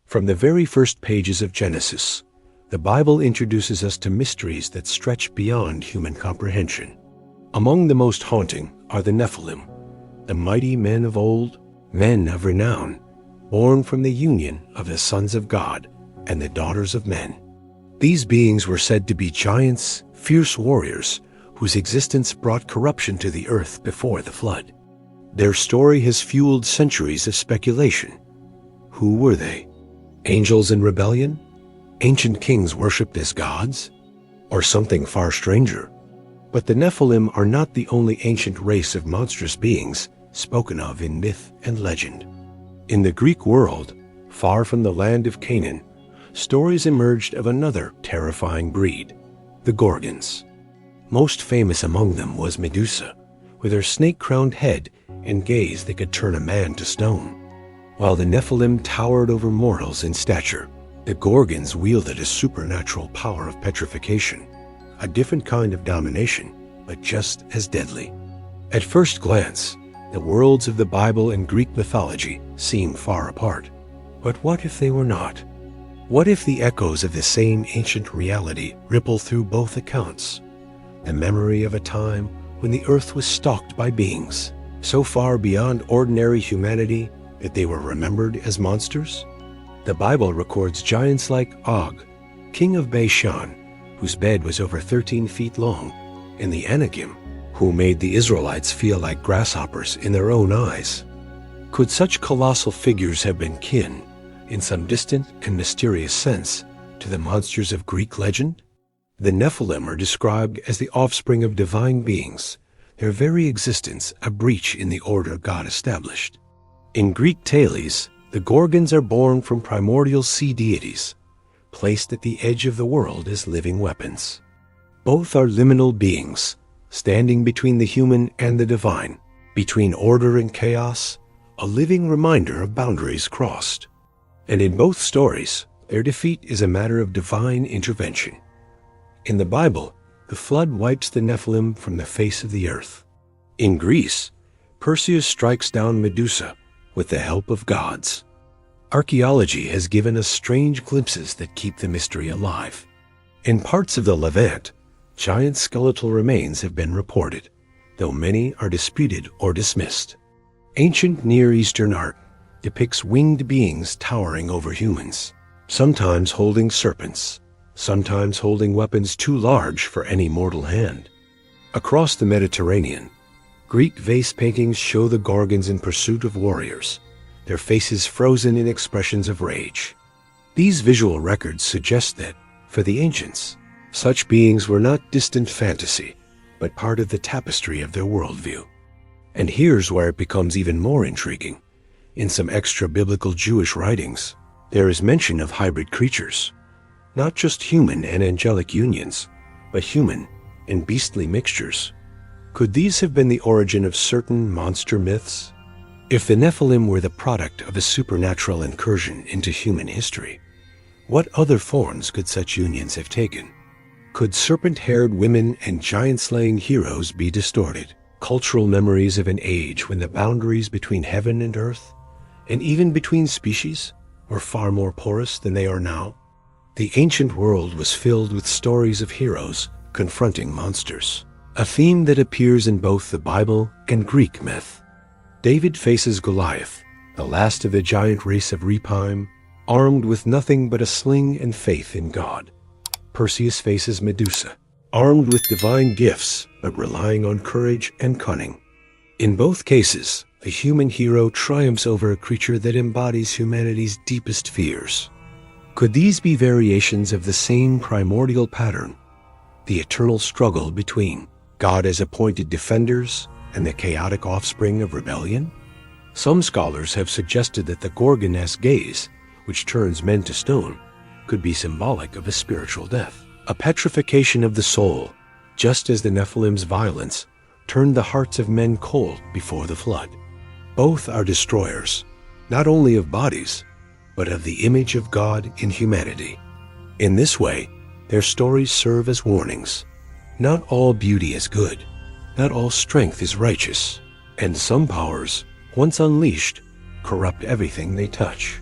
From the very first pages of Genesis, the Bible introduces us to mysteries that stretch beyond human comprehension. Among the most haunting are the Nephilim, the mighty men of old, men of renown, born from the union of the sons of God and the daughters of men. These beings were said to be giants, fierce warriors, whose existence brought corruption to the earth before the flood. Their story has fueled centuries of speculation. Who were they? Angels in rebellion? Ancient kings worshipped as gods? Or something far stranger? But the Nephilim are not the only ancient race of monstrous beings spoken of in myth and legend. In the Greek world, far from the land of Canaan, stories emerged of another terrifying breed, the Gorgons. Most famous among them was Medusa, with her snake-crowned head and gaze that could turn a man to stone. While the Nephilim towered over mortals in stature, the Gorgons wielded a supernatural power of petrification, a different kind of domination, but just as deadly. At first glance, the worlds of the Bible and Greek mythology seem far apart. But what if they were not? What if the echoes of the same ancient reality ripple through both accounts? The memory of a time when the earth was stalked by beings so far beyond ordinary humanity that they were remembered as monsters? The Bible records giants like Og, king of Bashan, whose bed was over 13 feet long, and the Anakim, who made the Israelites feel like grasshoppers in their own eyes. Could such colossal figures have been kin, in some distant and mysterious sense, to the monsters of Greek legend? The Nephilim are described as the offspring of divine beings, their very existence a breach in the order God established. In Greek tales, the Gorgons are born from primordial sea deities, placed at the edge of the world as living weapons. Both are liminal beings, standing between the human and the divine, between order and chaos, a living reminder of boundaries crossed. And in both stories, their defeat is a matter of divine intervention. In the Bible, the flood wipes the Nephilim from the face of the earth. In Greece, Perseus strikes down Medusa with the help of gods. Archaeology has given us strange glimpses that keep the mystery alive. In parts of the Levant, giant skeletal remains have been reported, though many are disputed or dismissed. Ancient Near Eastern art depicts winged beings towering over humans, sometimes holding serpents, sometimes holding weapons too large for any mortal hand. Across the Mediterranean, Greek vase paintings show the Gorgons in pursuit of warriors, their faces frozen in expressions of rage. These visual records suggest that, for the ancients, such beings were not distant fantasy, but part of the tapestry of their worldview. And here's where it becomes even more intriguing. In some extra-biblical Jewish writings, there is mention of hybrid creatures, not just human and angelic unions, but human and beastly mixtures. Could these have been the origin of certain monster myths? If the Nephilim were the product of a supernatural incursion into human history, what other forms could such unions have taken? Could serpent-haired women and giant-slaying heroes be distorted, cultural memories of an age when the boundaries between heaven and earth, and even between species, were far more porous than they are now? The ancient world was filled with stories of heroes confronting monsters, a theme that appears in both the Bible and Greek myth. David faces Goliath, the last of the giant race of Rephaim, armed with nothing but a sling and faith in God. Perseus faces Medusa, armed with divine gifts but relying on courage and cunning. In both cases, the human hero triumphs over a creature that embodies humanity's deepest fears. Could these be variations of the same primordial pattern, the eternal struggle between God as appointed defenders and the chaotic offspring of rebellion? Some scholars have suggested that the Gorgon-esque gaze, which turns men to stone, could be symbolic of a spiritual death, a petrification of the soul, just as the Nephilim's violence turned the hearts of men cold before the flood. Both are destroyers, not only of bodies, but of the image of God in humanity. In this way, their stories serve as warnings. Not all beauty is good, not all strength is righteous, and some powers, once unleashed, corrupt everything they touch.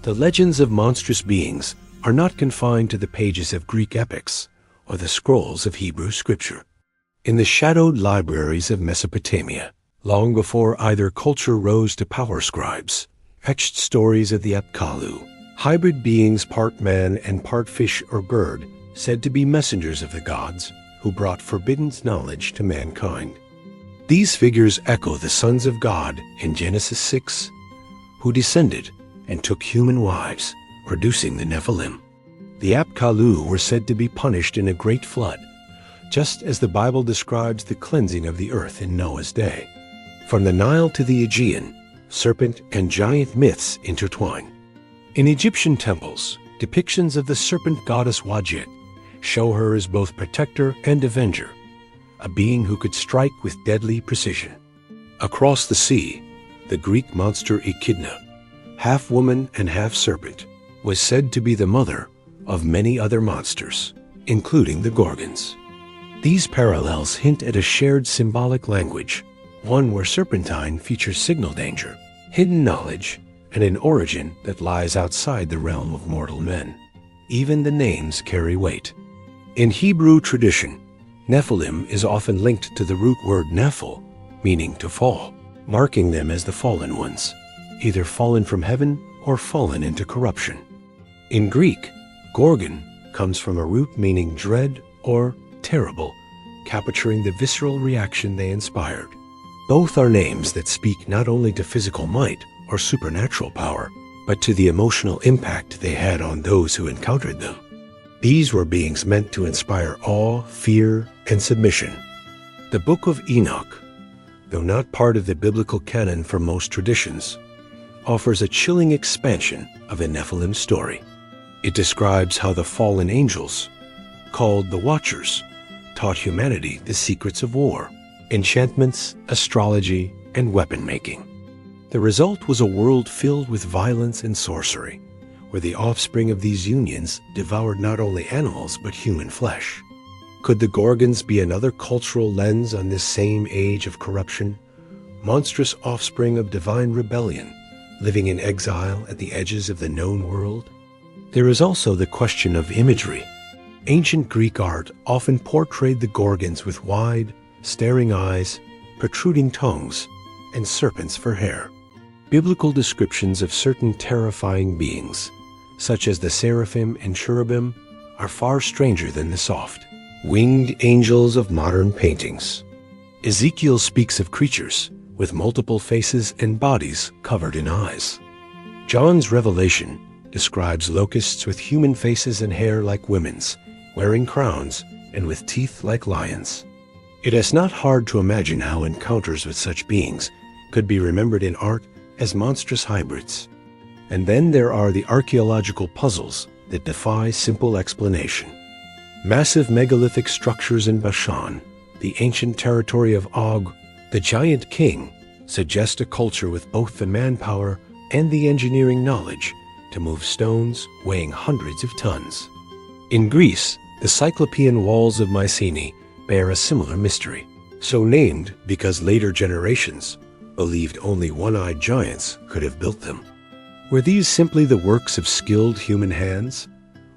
The legends of monstrous beings are not confined to the pages of Greek epics or the scrolls of Hebrew scripture. In the shadowed libraries of Mesopotamia, long before either culture rose to power, scribes etched stories of the Apkallu, hybrid beings part man and part fish or bird, said to be messengers of the gods who brought forbidden knowledge to mankind. These figures echo the sons of God in Genesis 6, who descended and took human wives, producing the Nephilim. The Apkallu were said to be punished in a great flood, just as the Bible describes the cleansing of the earth in Noah's day. From the Nile to the Aegean, serpent and giant myths intertwine. In Egyptian temples, depictions of the serpent goddess Wadjet show her as both protector and avenger, a being who could strike with deadly precision. Across the sea, the Greek monster Echidna, half woman and half serpent, was said to be the mother of many other monsters, including the Gorgons. These parallels hint at a shared symbolic language, one where serpentine features signal danger, hidden knowledge, and an origin that lies outside the realm of mortal men. Even the names carry weight. In Hebrew tradition, Nephilim is often linked to the root word nephil, meaning to fall, marking them as the fallen ones, either fallen from heaven or fallen into corruption. In Greek, Gorgon comes from a root meaning dread or terrible, capturing the visceral reaction they inspired. Both are names that speak not only to physical might or supernatural power, but to the emotional impact they had on those who encountered them. These were beings meant to inspire awe, fear, and submission. The Book of Enoch, though not part of the biblical canon for most traditions, offers a chilling expansion of a Nephilim story. It describes how the fallen angels, called the Watchers, taught humanity the secrets of war, enchantments, astrology, and weapon-making. The result was a world filled with violence and sorcery, where the offspring of these unions devoured not only animals but human flesh. Could the Gorgons be another cultural lens on this same age of corruption, monstrous offspring of divine rebellion, living in exile at the edges of the known world? There is also the question of imagery. Ancient Greek art often portrayed the Gorgons with wide, staring eyes, protruding tongues, and serpents for hair. Biblical descriptions of certain terrifying beings, such as the seraphim and cherubim, are far stranger than the soft, winged angels of modern paintings. Ezekiel speaks of creatures with multiple faces and bodies covered in eyes. John's Revelation describes locusts with human faces and hair like women's, wearing crowns and with teeth like lions. It is not hard to imagine how encounters with such beings could be remembered in art as monstrous hybrids. And then there are the archaeological puzzles that defy simple explanation. Massive megalithic structures in Bashan, the ancient territory of Og, the giant king, suggest a culture with both the manpower and the engineering knowledge to move stones weighing hundreds of tons. In Greece, the Cyclopean walls of Mycenae bear a similar mystery, so named because later generations believed only one-eyed giants could have built them. Were these simply the works of skilled human hands,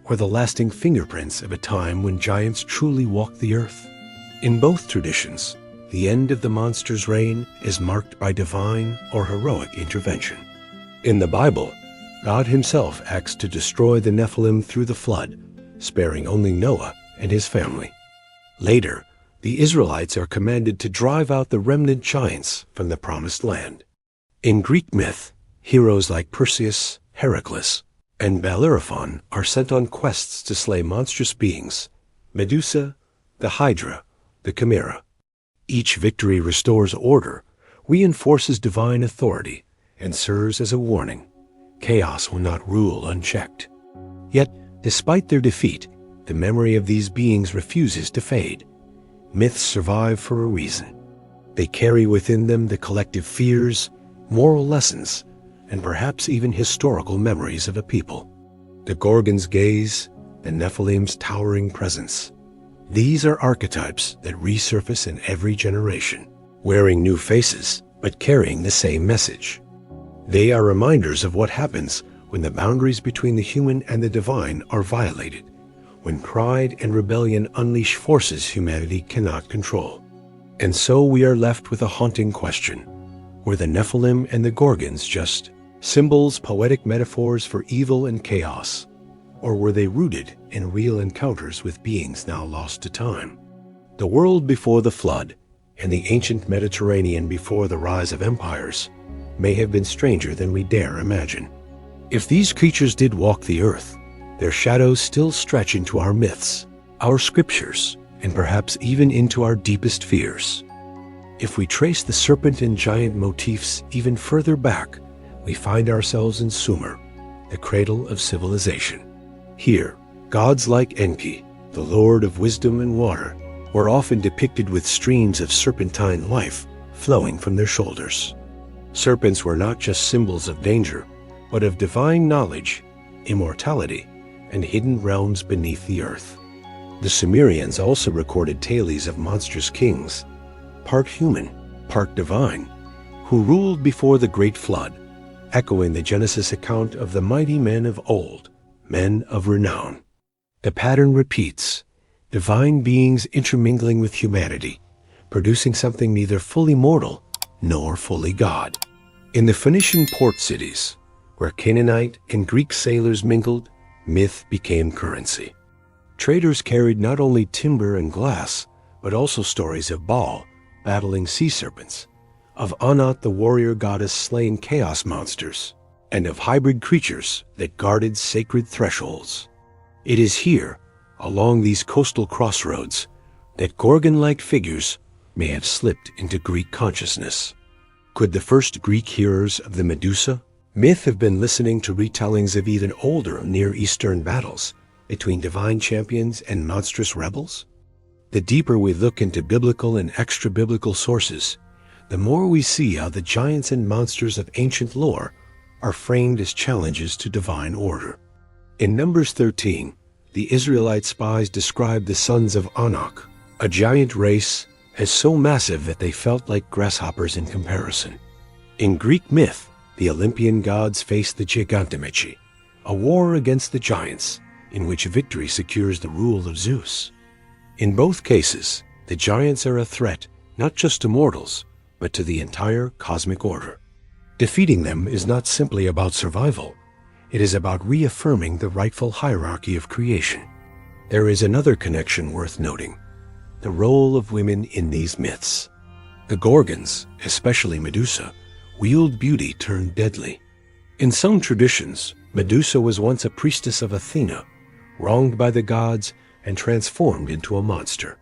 or the lasting fingerprints of a time when giants truly walked the earth? In both traditions, the end of the monster's reign is marked by divine or heroic intervention. In the Bible, God himself acts to destroy the Nephilim through the flood, sparing only Noah and his family. Later, the Israelites are commanded to drive out the remnant giants from the promised land. In Greek myth, heroes like Perseus, Heracles, and Bellerophon are sent on quests to slay monstrous beings, Medusa, the Hydra, the Chimera. Each victory restores order, reinforces divine authority, and serves as a warning. Chaos will not rule unchecked. Yet, despite their defeat, the memory of these beings refuses to fade. Myths survive for a reason. They carry within them the collective fears, moral lessons, and perhaps even historical memories of a people. The Gorgon's gaze, the Nephilim's towering presence. These are archetypes that resurface in every generation, wearing new faces but carrying the same message. They are reminders of what happens when the boundaries between the human and the divine are violated, when pride and rebellion unleash forces humanity cannot control. And so we are left with a haunting question. Were the Nephilim and the Gorgons just symbols, poetic metaphors for evil and chaos? Or were they rooted in real encounters with beings now lost to time? The world before the flood and the ancient Mediterranean before the rise of empires may have been stranger than we dare imagine. If these creatures did walk the earth, their shadows still stretch into our myths, our scriptures, and perhaps even into our deepest fears. If we trace the serpent and giant motifs even further back, we find ourselves in Sumer, the cradle of civilization. Here, gods like Enki, the lord of wisdom and water, were often depicted with streams of serpentine life flowing from their shoulders. Serpents were not just symbols of danger, but of divine knowledge, immortality, and hidden realms beneath the earth. The Sumerians also recorded tales of monstrous kings, part human, part divine, who ruled before the great flood, echoing the Genesis account of the mighty men of old, men of renown. The pattern repeats, divine beings intermingling with humanity, producing something neither fully mortal nor fully God. In the Phoenician port cities, where Canaanite and Greek sailors mingled, myth became currency. Traders carried not only timber and glass, but also stories of Baal battling sea serpents, of Anat the warrior goddess slaying chaos monsters, and of hybrid creatures that guarded sacred thresholds. It is here, along these coastal crossroads, that Gorgon-like figures may have slipped into Greek consciousness. Could the first Greek hearers of the Medusa myth have been listening to retellings of even older Near Eastern battles between divine champions and monstrous rebels? The deeper we look into biblical and extra-biblical sources, the more we see how the giants and monsters of ancient lore are framed as challenges to divine order. In Numbers 13, the Israelite spies described the sons of Anak, a giant race, as so massive that they felt like grasshoppers in comparison. In Greek myth, the Olympian gods faced the Gigantomachy, a war against the giants, in which victory secures the rule of Zeus. In both cases, the giants are a threat not just to mortals, but to the entire cosmic order. Defeating them is not simply about survival. It is about reaffirming the rightful hierarchy of creation. There is another connection worth noting: the role of women in these myths. The Gorgons, especially Medusa, wield beauty turned deadly. In some traditions, Medusa was once a priestess of Athena, wronged by the gods and transformed into a monster.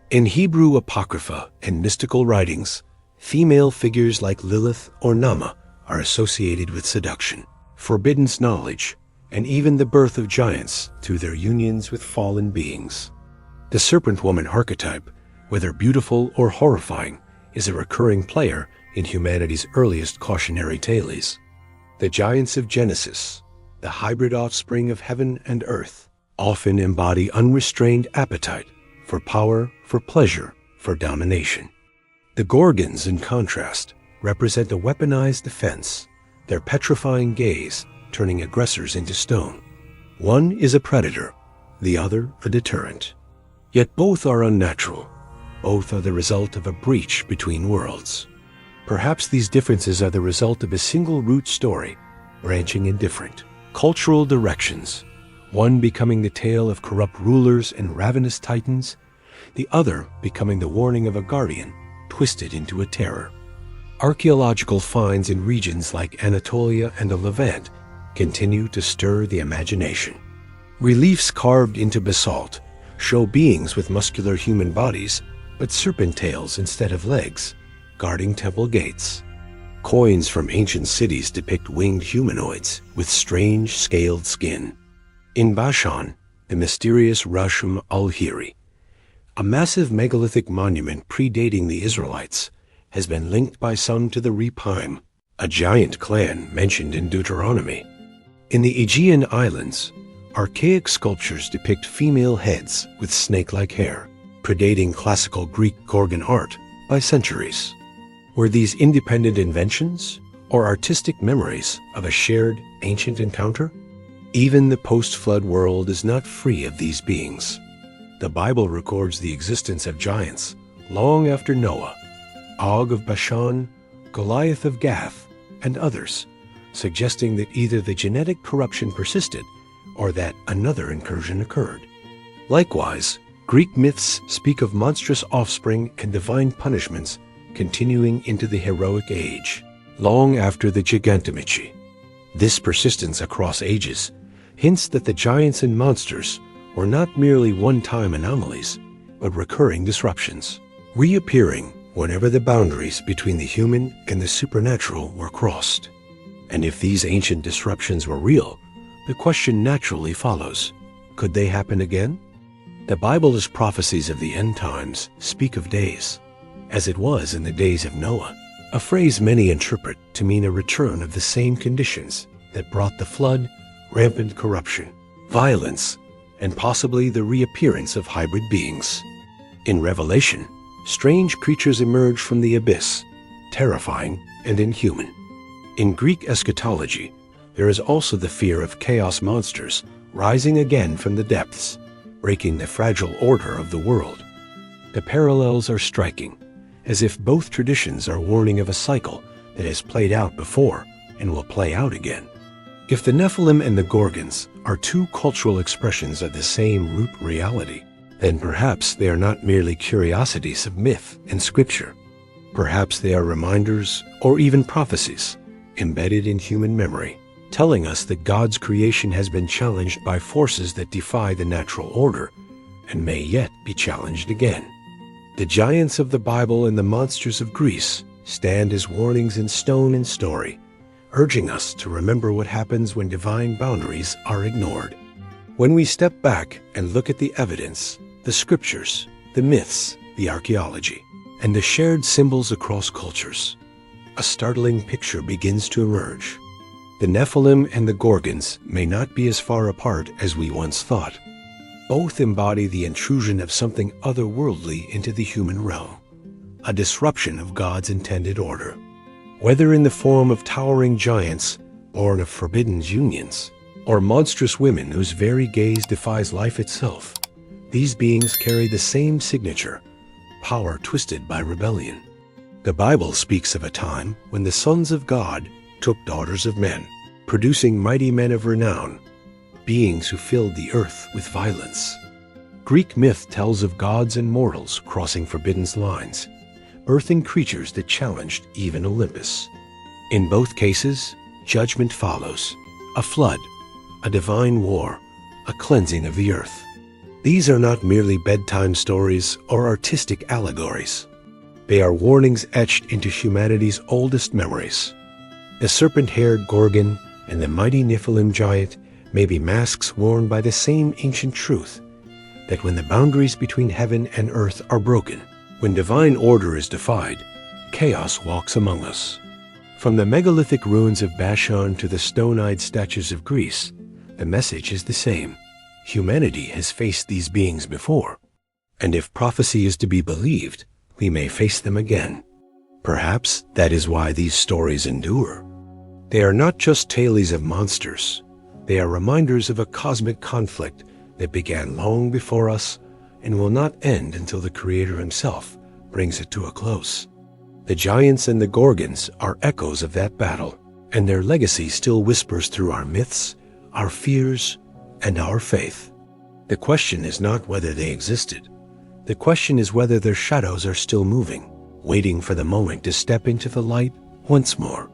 In Hebrew apocrypha and mystical writings, female figures like Lilith or Nama are associated with seduction, forbidden knowledge, and even the birth of giants through their unions with fallen beings. The serpent woman archetype, whether beautiful or horrifying, is a recurring player in humanity's earliest cautionary tales. The giants of Genesis, the hybrid offspring of heaven and earth, often embody unrestrained appetite for power, for pleasure, for domination. The Gorgons, in contrast, represent a weaponized defense, their petrifying gaze turning aggressors into stone. One is a predator, the other a deterrent. Yet both are unnatural. Both are the result of a breach between worlds. Perhaps these differences are the result of a single root story, branching in different cultural directions, one becoming the tale of corrupt rulers and ravenous titans, the other becoming the warning of a guardian twisted into a terror. Archaeological finds in regions like Anatolia and the Levant continue to stir the imagination. Reliefs carved into basalt show beings with muscular human bodies, but serpent tails instead of legs, guarding temple gates. Coins from ancient cities depict winged humanoids with strange scaled skin. In Bashan, the mysterious Rashum al-Hiri, a massive megalithic monument predating the Israelites, has been linked by some to the Rephaim, a giant clan mentioned in Deuteronomy. In the Aegean Islands, archaic sculptures depict female heads with snake-like hair, predating classical Greek Gorgon art by centuries. Were these independent inventions, or artistic memories of a shared ancient encounter? Even the post-flood world is not free of these beings. The Bible records the existence of giants long after Noah, Og of Bashan, Goliath of Gath, and others, suggesting that either the genetic corruption persisted or that another incursion occurred. Likewise, Greek myths speak of monstrous offspring and divine punishments continuing into the heroic age, long after the gigantomachy. This persistence across ages hints that the giants and monsters were not merely one-time anomalies, but recurring disruptions, reappearing whenever the boundaries between the human and the supernatural were crossed. And if these ancient disruptions were real, the question naturally follows, could they happen again? The Bible's prophecies of the end times speak of days, as it was in the days of Noah, a phrase many interpret to mean a return of the same conditions that brought the flood, rampant corruption, violence, and possibly the reappearance of hybrid beings. In Revelation, strange creatures emerge from the abyss, terrifying and inhuman. In Greek eschatology, there is also the fear of chaos monsters rising again from the depths, breaking the fragile order of the world. The parallels are striking, as if both traditions are warning of a cycle that has played out before and will play out again. If the Nephilim and the Gorgons are two cultural expressions of the same root reality, then perhaps they are not merely curiosities of myth and scripture. Perhaps they are reminders or even prophecies embedded in human memory, telling us that God's creation has been challenged by forces that defy the natural order and may yet be challenged again. The giants of the Bible and the monsters of Greece stand as warnings in stone and story, urging us to remember what happens when divine boundaries are ignored. When we step back and look at the evidence, the scriptures, the myths, the archaeology, and the shared symbols across cultures, a startling picture begins to emerge. The Nephilim and the Gorgons may not be as far apart as we once thought. Both embody the intrusion of something otherworldly into the human realm, a disruption of God's intended order. Whether in the form of towering giants born of forbidden unions, or monstrous women whose very gaze defies life itself, these beings carry the same signature, power twisted by rebellion. The Bible speaks of a time when the sons of God took daughters of men, producing mighty men of renown, beings who filled the earth with violence. Greek myth tells of gods and mortals crossing forbidden lines, birthing creatures that challenged even Olympus. In both cases, judgment follows, a flood, a divine war, a cleansing of the earth. These are not merely bedtime stories or artistic allegories. They are warnings etched into humanity's oldest memories. The serpent-haired Gorgon and the mighty Nephilim giant may be masks worn by the same ancient truth, that when the boundaries between heaven and earth are broken, when divine order is defied, chaos walks among us. From the megalithic ruins of Bashan to the stone-eyed statues of Greece, the message is the same. Humanity has faced these beings before, and if prophecy is to be believed, we may face them again. Perhaps that is why these stories endure. They are not just tales of monsters. They are reminders of a cosmic conflict that began long before us and will not end until the Creator himself brings it to a close. The giants and the Gorgons are echoes of that battle, and their legacy still whispers through our myths, our fears, and our faith. The question is not whether they existed. The question is whether their shadows are still moving, waiting for the moment to step into the light once more.